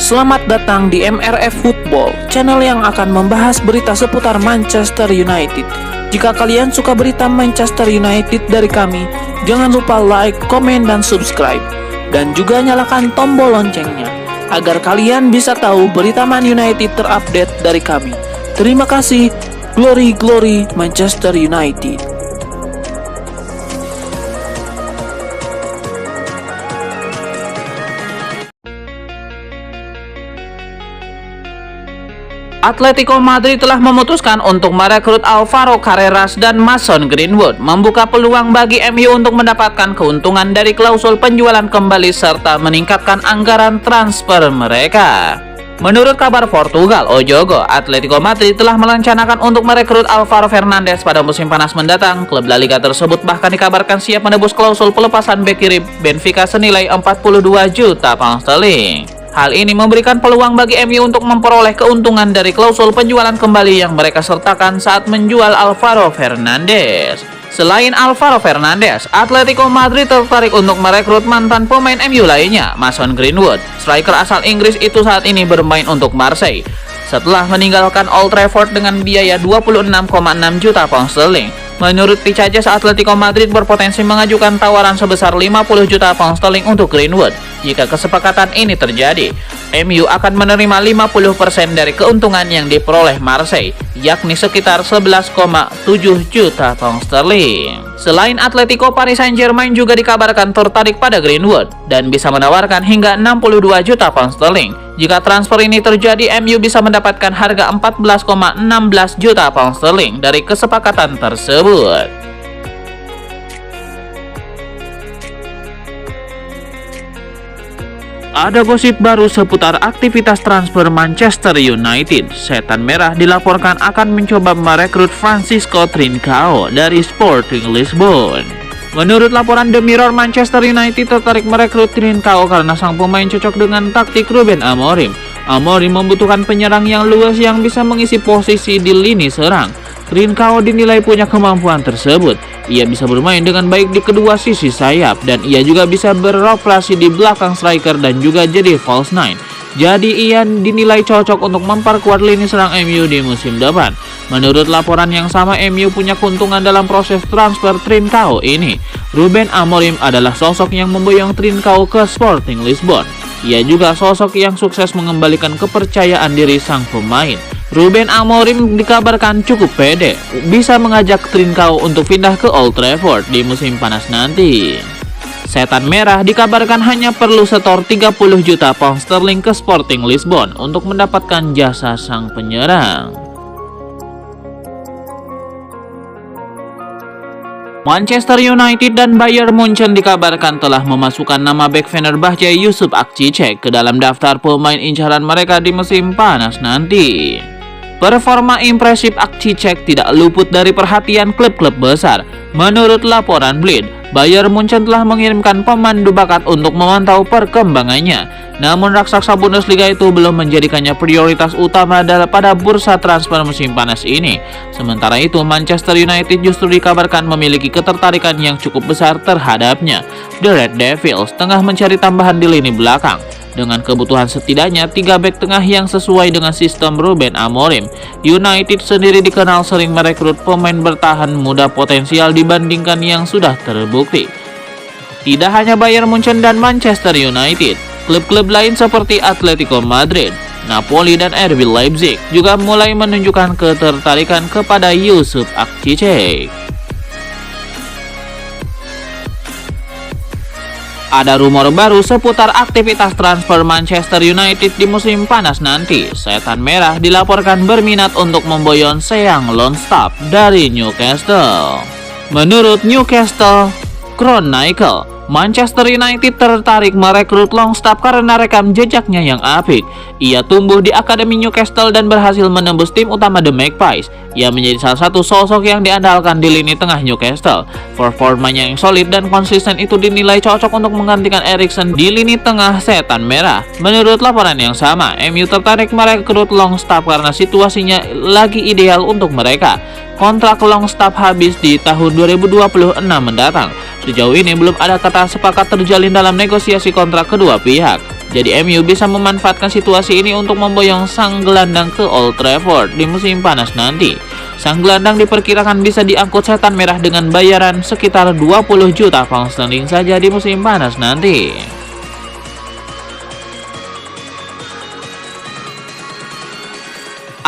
Selamat datang di MRF Football, channel yang akan membahas berita seputar Manchester United. Jika kalian suka berita Manchester United dari kami, jangan lupa like, komen, dan subscribe. Dan juga nyalakan tombol loncengnya, agar kalian bisa tahu berita Man United terupdate dari kami. Terima kasih, Glory Glory Manchester United. Atletico Madrid telah memutuskan untuk merekrut Alvaro Carreras dan Mason Greenwood, membuka peluang bagi MU untuk mendapatkan keuntungan dari klausul penjualan kembali serta meningkatkan anggaran transfer mereka. Menurut kabar Portugal, O Jogo, Atletico Madrid telah merencanakan untuk merekrut Alvaro Fernandes pada musim panas mendatang. Klub La Liga tersebut bahkan dikabarkan siap menebus klausul pelepasan bek kiri Benfica senilai 42 juta pound sterling. Hal ini memberikan peluang bagi MU untuk memperoleh keuntungan dari klausul penjualan kembali yang mereka sertakan saat menjual Alvaro Fernandes. Selain Alvaro Fernandes, Atletico Madrid tertarik untuk merekrut mantan pemain MU lainnya, Mason Greenwood. Striker asal Inggris itu saat ini bermain untuk Marseille setelah meninggalkan Old Trafford dengan biaya 26,6 juta pound sterling. Menurut Picajes, Atletico Madrid berpotensi mengajukan tawaran sebesar 50 juta pound sterling untuk Greenwood. Jika kesepakatan ini terjadi, MU akan menerima 50% dari keuntungan yang diperoleh Marseille, yakni sekitar 11,7 juta pound sterling. Selain Atletico, Paris Saint-Germain juga dikabarkan tertarik pada Greenwood dan bisa menawarkan hingga 62 juta pound sterling. Jika transfer ini terjadi, MU bisa mendapatkan harga 14,16 juta pound sterling dari kesepakatan tersebut. Ada gosip baru seputar aktivitas transfer Manchester United. Setan Merah dilaporkan akan mencoba merekrut Francisco Trincao dari Sporting Lisbon. Menurut laporan The Mirror, Manchester United tertarik merekrut Trincao karena sang pemain cocok dengan taktik Ruben Amorim. Amorim membutuhkan penyerang yang luas yang bisa mengisi posisi di lini serang. Trincao dinilai punya kemampuan tersebut. Ia bisa bermain dengan baik di kedua sisi sayap dan ia juga bisa beroperasi di belakang striker dan juga jadi false nine. Jadi ia dinilai cocok untuk memperkuat lini serang MU di musim depan. Menurut laporan yang sama, MU punya keuntungan dalam proses transfer Trincao ini. Ruben Amorim adalah sosok yang memboyong Trincao ke Sporting Lisbon. Ia juga sosok yang sukses mengembalikan kepercayaan diri sang pemain. Ruben Amorim dikabarkan cukup pede bisa mengajak Trincao untuk pindah ke Old Trafford di musim panas nanti. Setan Merah dikabarkan hanya perlu setor 30 juta pound sterling ke Sporting Lisbon untuk mendapatkan jasa sang penyerang. Manchester United dan Bayern Munchen dikabarkan telah memasukkan nama bek Fenerbahce Yusuf Akcic ke dalam daftar pemain incaran mereka di musim panas nanti. Performa impresif Akcic tidak luput dari perhatian klub-klub besar. Menurut laporan Bleed, Bayern Munchen telah mengirimkan pemandu bakat untuk memantau perkembangannya. Namun raksasa Bundesliga itu belum menjadikannya prioritas utama pada bursa transfer musim panas ini. Sementara itu, Manchester United justru dikabarkan memiliki ketertarikan yang cukup besar terhadapnya. The Red Devils tengah mencari tambahan di lini belakang dengan kebutuhan setidaknya 3 bek tengah yang sesuai dengan sistem Ruben Amorim. United sendiri dikenal sering merekrut pemain bertahan muda potensial dibandingkan yang sudah terbukti. Tidak hanya Bayern Munchen dan Manchester United, klub-klub lain seperti Atletico Madrid, Napoli, dan RB Leipzig juga mulai menunjukkan ketertarikan kepada Yusuf Akcic. Ada rumor baru seputar aktivitas transfer Manchester United di musim panas nanti. Setan Merah dilaporkan berminat untuk memboyong Sean Longstaff dari Newcastle. Menurut Newcastle Chronicle, Manchester United tertarik merekrut Longstaff karena rekam jejaknya yang apik. Ia tumbuh di Akademi Newcastle dan berhasil menembus tim utama The Magpies. Ia menjadi salah satu sosok yang diandalkan di lini tengah Newcastle. Performanya yang solid dan konsisten itu dinilai cocok untuk menggantikan Eriksen di lini tengah Setan Merah. Menurut laporan yang sama, MU tertarik merekrut Longstaff karena situasinya lagi ideal untuk mereka. Kontrak Longstaff habis di tahun 2026 mendatang. Sejauh ini belum ada kata sepakat terjalin dalam negosiasi kontrak kedua pihak. Jadi MU bisa memanfaatkan situasi ini untuk memboyong sang gelandang ke Old Trafford di musim panas nanti. Sang gelandang diperkirakan bisa diangkut Setan Merah dengan bayaran sekitar 20 juta pound sterling saja di musim panas nanti.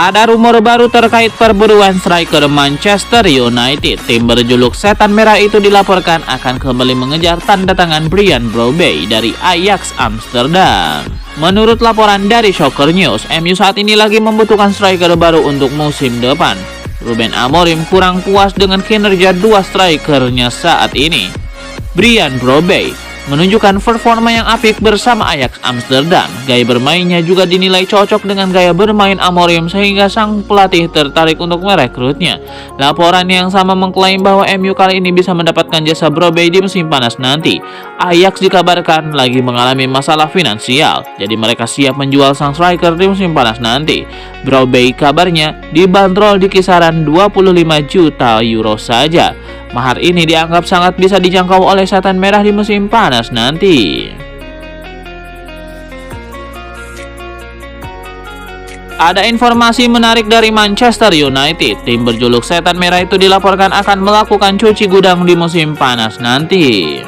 Ada rumor baru terkait perburuan striker Manchester United. Tim berjuluk Setan Merah itu dilaporkan akan kembali mengejar tanda tangan Brian Brobey dari Ajax Amsterdam. Menurut laporan dari Soccer News, MU saat ini lagi membutuhkan striker baru untuk musim depan. Ruben Amorim kurang puas dengan kinerja dua strikernya saat ini. Brian Brobey menunjukkan performa yang apik bersama Ajax Amsterdam. Gaya bermainnya juga dinilai cocok dengan gaya bermain Amorim sehingga sang pelatih tertarik untuk merekrutnya. Laporan yang sama mengklaim bahwa MU kali ini bisa mendapatkan jasa Brobey di musim panas nanti. Ajax dikabarkan lagi mengalami masalah finansial, jadi mereka siap menjual sang striker di musim panas nanti. Brobey kabarnya dibanderol di kisaran 25 juta euro saja. Mahar ini dianggap sangat bisa dijangkau oleh Setan Merah di musim panas nanti. Ada informasi menarik dari Manchester United. Tim berjuluk Setan Merah itu dilaporkan akan melakukan cuci gudang di musim panas nanti.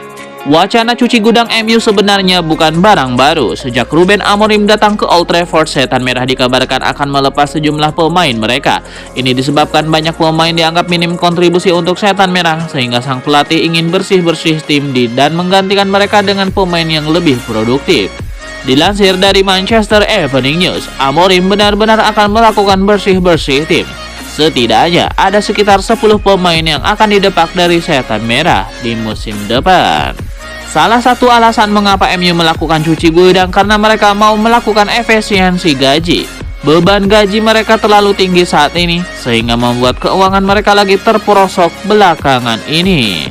Wacana cuci gudang MU sebenarnya bukan barang baru. Sejak Ruben Amorim datang ke Old Trafford, Setan Merah dikabarkan akan melepas sejumlah pemain mereka. Ini disebabkan banyak pemain dianggap minim kontribusi untuk Setan Merah, sehingga sang pelatih ingin bersih-bersih tim dan menggantikan mereka dengan pemain yang lebih produktif. Dilansir dari Manchester Evening News, Amorim benar-benar akan melakukan bersih-bersih tim. Setidaknya ada sekitar 10 pemain yang akan didepak dari Setan Merah di musim depan. Salah satu alasan mengapa MU melakukan cuci gudang karena mereka mau melakukan efisiensi gaji. Beban gaji mereka terlalu tinggi saat ini, sehingga membuat keuangan mereka lagi terperosok belakangan ini.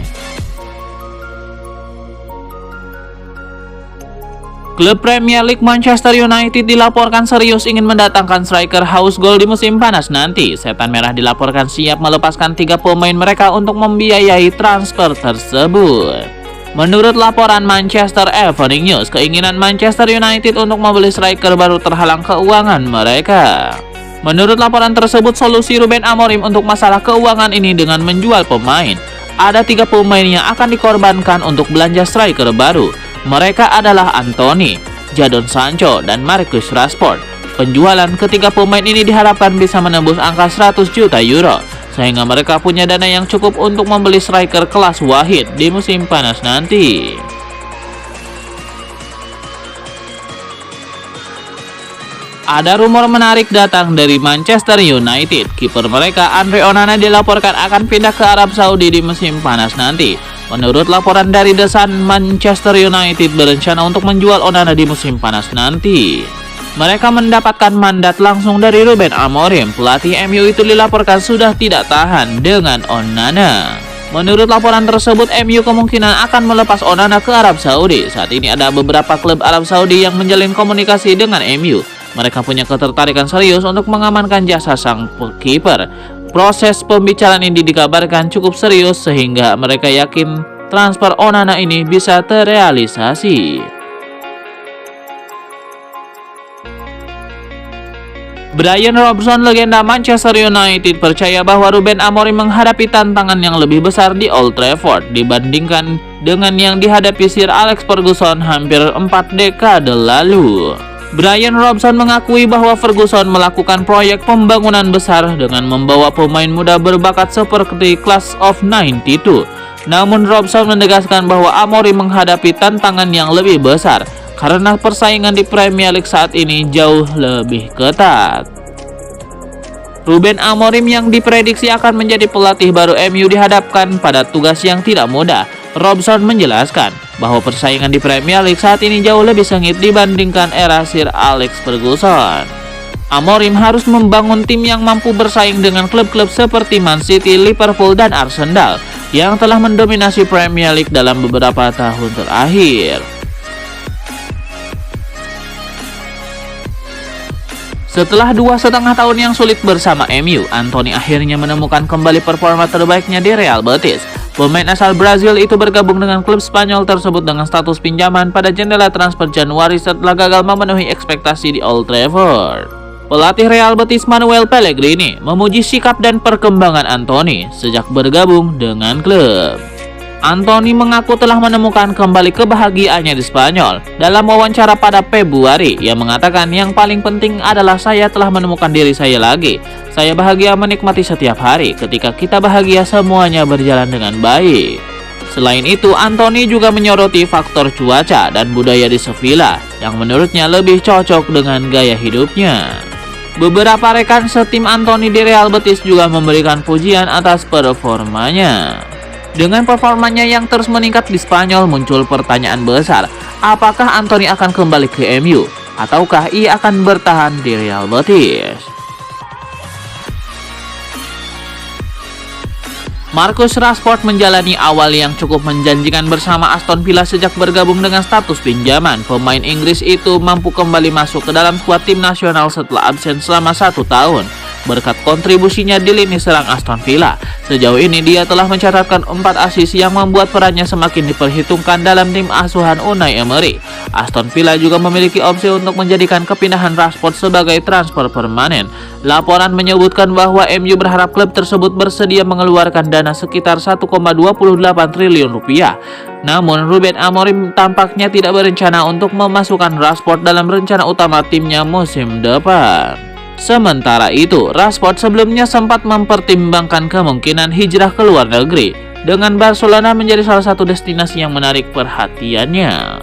Klub Premier League Manchester United dilaporkan serius ingin mendatangkan striker haus gol di musim panas nanti. Setan Merah dilaporkan siap melepaskan 3 pemain mereka untuk membiayai transfer tersebut. Menurut laporan Manchester Evening News, keinginan Manchester United untuk membeli striker baru terhalang keuangan mereka. Menurut laporan tersebut, solusi Ruben Amorim untuk masalah keuangan ini dengan menjual pemain. Ada 3 pemain yang akan dikorbankan untuk belanja striker baru. Mereka adalah Anthony, Jadon Sancho, dan Marcus Rashford. Penjualan ketiga pemain ini diharapkan bisa menembus angka 100 juta euro. Sehingga mereka punya dana yang cukup untuk membeli striker kelas Wahid di musim panas nanti. Ada rumor menarik datang dari Manchester United. Kiper mereka Andre Onana dilaporkan akan pindah ke Arab Saudi di musim panas nanti. Menurut laporan dari The Sun, Manchester United berencana untuk menjual Onana di musim panas nanti. Mereka mendapatkan mandat langsung dari Ruben Amorim. Pelatih MU itu dilaporkan sudah tidak tahan dengan Onana. Menurut laporan tersebut, MU kemungkinan akan melepas Onana ke Arab Saudi. Saat ini ada beberapa klub Arab Saudi yang menjalin komunikasi dengan MU. Mereka punya ketertarikan serius untuk mengamankan jasa sang kiper. Proses pembicaraan ini dikabarkan cukup serius sehingga mereka yakin transfer Onana ini bisa terrealisasi. Brian Robson, legenda Manchester United, percaya bahwa Ruben Amorim menghadapi tantangan yang lebih besar di Old Trafford dibandingkan dengan yang dihadapi Sir Alex Ferguson hampir 4 dekade lalu. Brian Robson mengakui bahwa Ferguson melakukan proyek pembangunan besar dengan membawa pemain muda berbakat seperti Class of 92. Namun Robson menegaskan bahwa Amorim menghadapi tantangan yang lebih besar karena persaingan di Premier League saat ini jauh lebih ketat. Ruben Amorim yang diprediksi akan menjadi pelatih baru MU dihadapkan pada tugas yang tidak mudah. Robson menjelaskan bahwa persaingan di Premier League saat ini jauh lebih sengit dibandingkan era Sir Alex Ferguson. Amorim harus membangun tim yang mampu bersaing dengan klub-klub seperti Man City, Liverpool, dan Arsenal yang telah mendominasi Premier League dalam beberapa tahun terakhir. Setelah 2,5 tahun yang sulit bersama MU, Anthony akhirnya menemukan kembali performa terbaiknya di Real Betis. Pemain asal Brazil itu bergabung dengan klub Spanyol tersebut dengan status pinjaman pada jendela transfer Januari setelah gagal memenuhi ekspektasi di Old Trafford. Pelatih Real Betis Manuel Pellegrini memuji sikap dan perkembangan Antony sejak bergabung dengan klub. Antony mengaku telah menemukan kembali kebahagiaannya di Spanyol. Dalam wawancara pada Februari, ia mengatakan yang paling penting adalah saya telah menemukan diri saya lagi. Saya bahagia menikmati setiap hari. Ketika kita bahagia, semuanya berjalan dengan baik. Selain itu, Antony juga menyoroti faktor cuaca dan budaya di Sevilla yang menurutnya lebih cocok dengan gaya hidupnya. Beberapa rekan setim Antony di Real Betis juga memberikan pujian atas performanya. Dengan performanya yang terus meningkat di Spanyol, muncul pertanyaan besar, apakah Antony akan kembali ke MU ataukah ia akan bertahan di Real Betis? Marcus Rashford menjalani awal yang cukup menjanjikan bersama Aston Villa sejak bergabung dengan status pinjaman. Pemain Inggris itu mampu kembali masuk ke dalam skuad tim nasional setelah absen selama 1 tahun. Berkat kontribusinya di lini serang Aston Villa, sejauh ini dia telah mencatatkan 4 assist yang membuat perannya semakin diperhitungkan dalam tim asuhan Unai Emery. Aston Villa juga memiliki opsi untuk menjadikan kepindahan Rashford sebagai transfer permanen. Laporan menyebutkan bahwa MU berharap klub tersebut bersedia mengeluarkan dana sekitar 1,28 triliun rupiah. Namun Ruben Amorim tampaknya tidak berencana untuk memasukkan Rashford dalam rencana utama timnya musim depan. Sementara itu, Rashford sebelumnya sempat mempertimbangkan kemungkinan hijrah ke luar negeri, dengan Barcelona menjadi salah satu destinasi yang menarik perhatiannya.